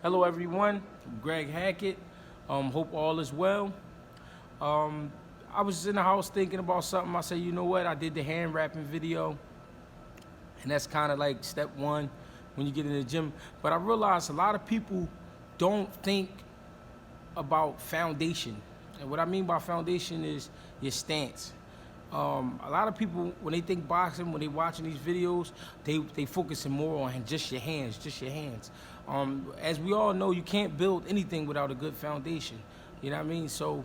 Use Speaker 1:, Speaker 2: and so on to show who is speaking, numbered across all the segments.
Speaker 1: Hello everyone, Greg Hackett. Hope all is well. I was in the house thinking about something. I said, you know what? I did the hand wrapping video, and that's kind of like step one when you get in the gym. But I realized a lot of people don't think about foundation. And what I mean by foundation is your stance. A lot of people, when they think boxing, when they watching these videos, they focusing more on just your hands, just your hands. As we all know, you can't build anything without a good foundation. You know what I mean? So,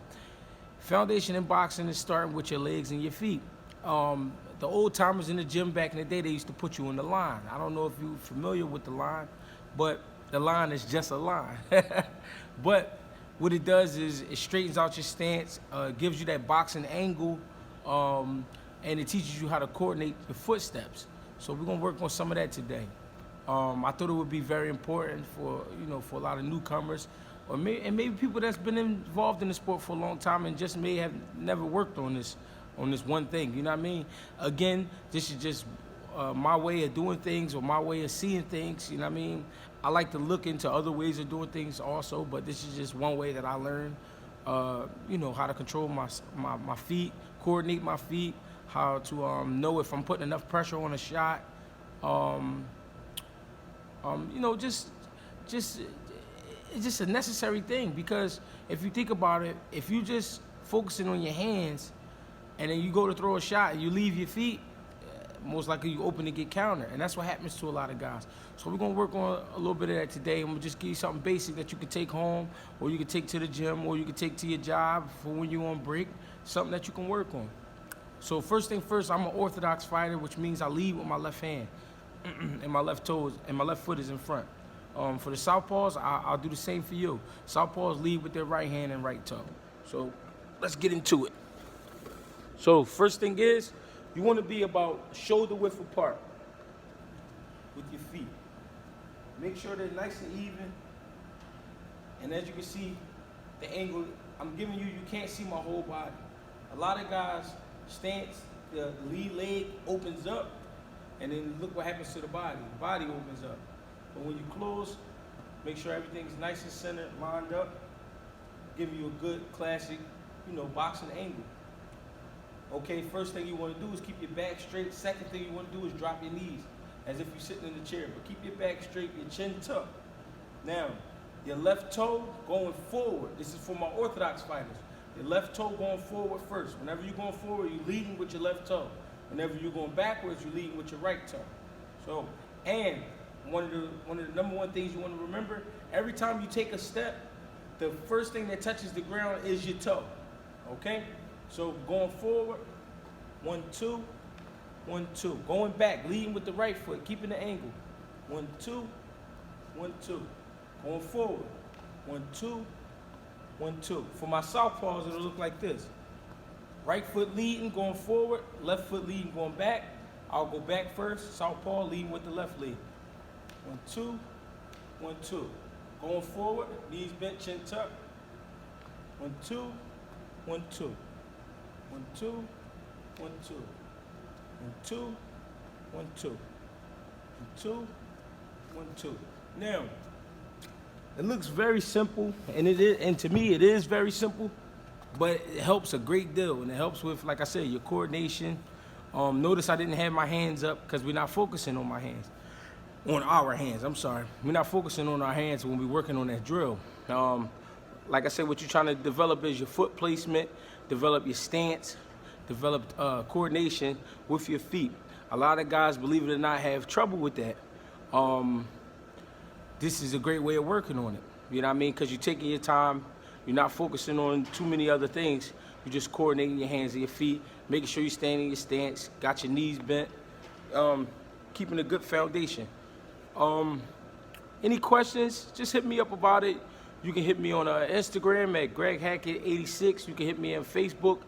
Speaker 1: foundation in boxing is starting with your legs and your feet. The old timers in the gym back in the day, they used to put you on the line. I don't know if you're familiar with the line, but the line is just a line. But what it does is it straightens out your stance, gives you that boxing angle, and it teaches you how to coordinate your footsteps. So we're gonna work on some of that today. I thought it would be very important for for a lot of newcomers, or maybe people that's been involved in the sport for a long time and just may have never worked on this one thing. You know what I mean? Again, this is just my way of doing things or my way of seeing things. You know what I mean? I like to look into other ways of doing things also, but this is just one way that I learned. How to control my feet, coordinate my feet, how to know if I'm putting enough pressure on a shot. It's just a necessary thing, because if you think about it, if you just focusing on your hands and then you go to throw a shot and you leave your feet, most likely you open to get counter, and that's what happens to a lot of guys. So we're gonna work on a little bit of that today, and we'll just give you something basic that you can take home, or you can take to the gym, or you can take to your job for when you're on break, something that you can work on. So first thing first, I'm an orthodox fighter, which means I lead with my left hand, and my left toes, and my left foot is in front. For the southpaws, I'll do the same for you. Southpaws lead with their right hand and right toe. So let's get into it. So first thing is, you want to be about shoulder width apart with your feet. Make sure they're nice and even. And as you can see, the angle I'm giving you, you can't see my whole body. A lot of guys' stance, the lead leg opens up, and then look what happens to the body. The body opens up. But when you close, make sure everything's nice and centered, lined up, giving you a good classic, boxing angle. Okay, first thing you want to do is keep your back straight. Second thing you want to do is drop your knees as if you're sitting in the chair. But keep your back straight, your chin tucked. Now, your left toe going forward. This is for my orthodox fighters. Your left toe going forward first. Whenever you're going forward, you're leading with your left toe. Whenever you're going backwards, you're leading with your right toe. So, and one of the number one things you want to remember, every time you take a step, the first thing that touches the ground is your toe. Okay? So going forward, 1, 2, 1, 2. Going back, leading with the right foot, keeping the angle. 1, 2, 1, 2. Going forward, 1, 2, 1, 2. For my southpaws, it'll look like this. Right foot leading, going forward. Left foot leading, going back. I'll go back first. Southpaw leading with the left leg. 1, 2, 1, 2. Going forward, knees bent, chin tucked. 1, 2, 1, 2. 1, 2, 1, 2. 1, 2, 1, 2. 1, 2, 1, 2. Now, it looks very simple, and to me it is very simple, but it helps a great deal, and it helps with, like I said, your coordination. Notice I didn't have my hands up because we're not focusing on our hands. I'm sorry. We're not focusing on our hands when we're working on that drill. Like I said, what you're trying to develop is your foot placement, develop your stance, develop coordination with your feet. A lot of guys, believe it or not, have trouble with that. This is a great way of working on it. You know what I mean? Because you're taking your time. You're not focusing on too many other things. You're just coordinating your hands and your feet, making sure you're staying in your stance, got your knees bent, keeping a good foundation. Any questions, just hit me up about it. You can hit me on Instagram at Greg Hackett86. You can hit me on Facebook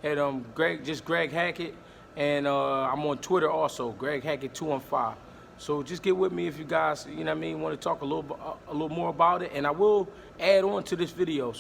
Speaker 1: at Greg Hackett. And I'm on Twitter also, Greg Hackett215. So just get with me if you guys, want to talk a little more about it. And I will add on to this video.